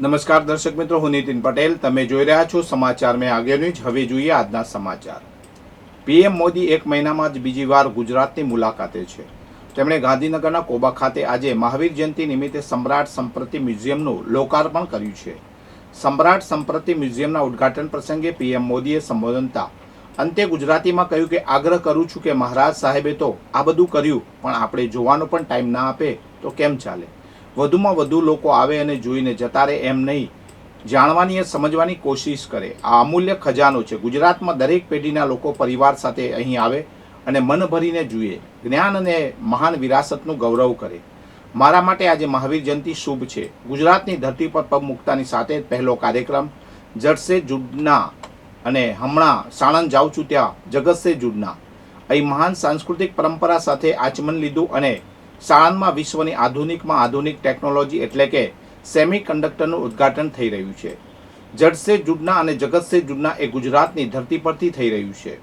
નમસ્કાર દર્શક મિત્રો, હું નીતિન પટેલ. તમે જોઈ રહ્યા છો સમાચાર મેં આગે ન્યૂઝ. હવે જોઈએ આજના સમાચાર. પીએમ મોદી એક મહિનામાં જ બીજી વાર ગુજરાતની મુલાકાતે છે. તેમણે ગાંધીનગરના કોબા ખાતે આજે મહાવીર જયંતિ નિમિત્તે સમ્રાટ સંસ્કૃતિ મ્યુઝિયમનું લોકાર્પણ કર્યું છે. સમ્રાટ સંસ્કૃતિ મ્યુઝિયમના ઉદ્ઘાટન પ્રસંગે પીએમ મોદીએ સંબોધનતા અંતે ગુજરાતીમાં કહ્યું કે આગ્રહ કરું છું કે મહારાજ સાહેબે તો આ બધું કર્યું, પણ આપણે જોવાનો પણ ટાઈમ ના આપે તો કેમ ચાલે. વધુમાં વધુ લોકો આવે અને જોઈને જતા રહે એમ નહીં, જાણવાની અને સમજવાની કોશિશ કરે. આ અમૂલ્ય ખજાનો છે. ગુજરાતમાં દરેક પેઢીના લોકો પરિવાર સાથે અહીં આવે અને મન ભરીને જુએ, જ્ઞાન અને મહાન વિરાસતનું ગૌરવ કરે. મારા માટે આજે મહાવીર જયંતિ શુભ છે. ગુજરાતની ધરતી પર પગ મૂકતાની સાથે પહેલો કાર્યક્રમ જડસે જુડના, અને હમણાં સાણંદ જાઉં છું ત્યાં જગતસે જુડના. અહીં મહાન સાંસ્કૃતિક પરંપરા સાથે આચમન લીધું અને સાણંદમાં વિશ્વની આધુનિકમાં આધુનિક ટેકનોલોજી એટલે કે સેમી કન્ડક્ટરનું ઉદ્ઘાટન થઈ રહ્યું છે. જડસે જુડના અને જગતસે જુડના એ ગુજરાતની ધરતી પરથી થઈ રહ્યું છે.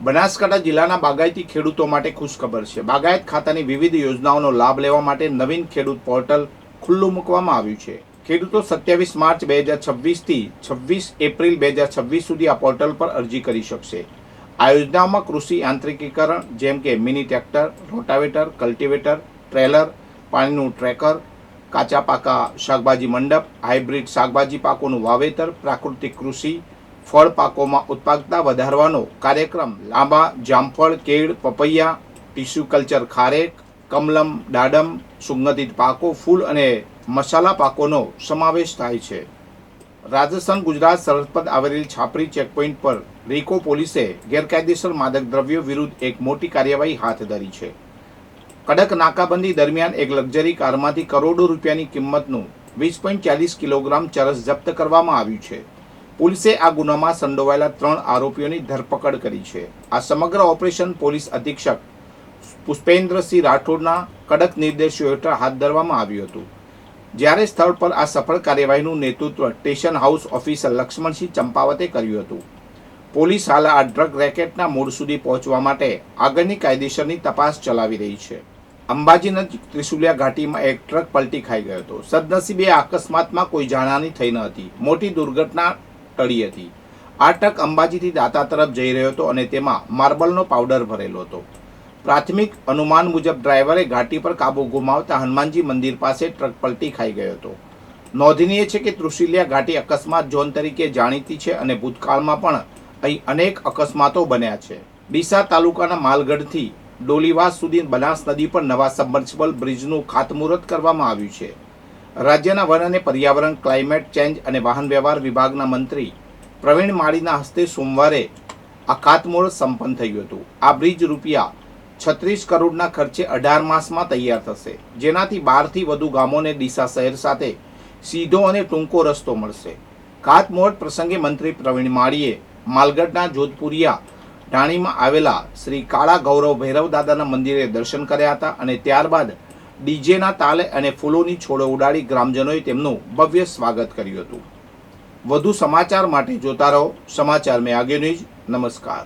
બનાસકાંઠા જિલ્લાના બાગાયતી ખેડૂતો માટે ખુશખબર છે. બાગાયત ખાતાની વિવિધ યોજનાઓનો લાભ લેવા માટે નવીન ખેડૂત પોર્ટલ ખુલ્લું મૂકવામાં આવ્યું છે. ખેડૂતો 27 માર્ચ 2026 થી 26 એપ્રિલ 2026 સુધી આ પોર્ટલ પર અરજી કરી શકશે. આ યોજનાઓમાં કૃષિ યાંત્રિકીકરણ જેમ કે mini tractor, rotavator, cultivator, trailer, પાણીનું ટ્રેકર, કાચા પાકા શાકભાજી મંડપ, હાઇબ્રિડ શાકભાજી પાકોનું વાવેતર, પ્રાકૃતિક કૃષિ, ફળ પાકોમાં ઉત્પાદકતા વધારવાનો કાર્યક્રમ, લાંબા જામફળ, કેળ, પપૈયા, ટીસ્યુ કલ્ચર, ખારેક, કમલમ, દાડમ, સુગંધિત પાકો, ફૂલ અને મસાલા પાકોનો સમાવેશ થાય છે. રાજસ્થાન ગુજરાત સરહદ પર આવેલી છાપરી ચેકપોઇન્ટ પર રીકો પોલીસે ગેરકાયદેસર માદક દ્રવ્યો વિરુદ્ધ એક મોટી કાર્યવાહી હાથ ધરી છે. કડક નાકાબંધી દરમિયાન એક લક્ઝરી કારમાંથી કરોડો રૂપિયાની કિંમતનું 20.40 કિલોગ્રામ ચરસ જપ્ત કરવામાં આવ્યું છે. પોલીસે આ ગુનામાં સંડોવાયેલા 3 આરોપીઓની ધરપકડ કરી છે. આ સમગ્ર ઓપરેશન પોલીસ અધિક્ષક પુષ્પેન્દ્રસિંહ રાઠોડના કડક નિર્દેશો હેઠળ હાથ ધરવામાં આવ્યું હતું. જ્યારે સ્થળ પર આ સફળ કાર્યવાહીનું નેતૃત્વ સ્ટેશન હાઉસ ઓફિસર લક્ષ્મણસિંહ ચંપાવતે કર્યું હતું. પોલીસ હાલ આ ડ્રગ રેકેટના મૂળ સુધી પહોંચવા માટે આગળની કાયદેસરની તપાસ ચલાવી રહી છે. અંબાજી નજીક ત્રિશુલિયા ઘાટીમાં એક ટ્રક પલટી ખાઈ ગયો હતો. સદનસીબે આ અકસ્માતમાં કોઈ જાનહાની થઈ ન હતી. મોટી દુર્ઘટના ટળી હતી. આ ટ્રક અંબાજીથી દાતા તરફ જઈ રહ્યો હતો અને તેમાં માર્બલનો પાવડર ભરેલો હતો. પ્રાથમિક અનુમાન મુજબ ડ્રાઈવરે ઘાટી પર કાબુ ગુમાવતા હનુમાનજી મંદિર પાસે ટ્રક પલટી ખાઈ ગયો હતો. નોંધનીય છે કે ત્રિશુલિયા ઘાટી અકસ્માત ઝોન તરીકે જાણીતી છે અને ભૂતકાળમાં પણ અહીં અનેક અકસ્માતો બન્યા છે. ડીસા તાલુકાના માલગઢથી ડોલીવાસ સુધી બનાસ નદી પર નવા સબમર્સિબલ બ્રિજનું ખાતમુહૂર્ત કરવામાં આવ્યું છે. રાજ્યના વન અને પર્યાવરણ, ક્લાઇમેટ ચેન્જ અને વાહન વ્યવહાર વિભાગના મંત્રી પ્રવીણ માળીના હસ્તે સોમવારે આ ખાતમુહૂર્ત સંપન્ન થયું હતું. આ બ્રિજ રૂપિયા 36 કરોડના ખર્ચે 18 માસમાં તૈયાર થશે, જેનાથી 12 થી વધુ ગામોને ડીસા શહેર સાથે સીધો અને ટૂંકો રસ્તો મળશે. ખાતમુહૂર્ત પ્રસંગે મંત્રી પ્રવીણ માળીએ માલગઢના જોધપુરિયા ઢાણીમાં આવેલા શ્રી કાળા ગૌરવ ભૈરવ દાદાના મંદિરે દર્શન કર્યા હતા અને ત્યારબાદ ડીજેના તાલે અને ફૂલોની છોડો ઉડાડી ગ્રામજનોએ તેમનું ભવ્ય સ્વાગત કર્યું હતું. વધુ સમાચાર માટે જોતા રહો સમાચાર મેં આગે ન્યૂઝ. નમસ્કાર.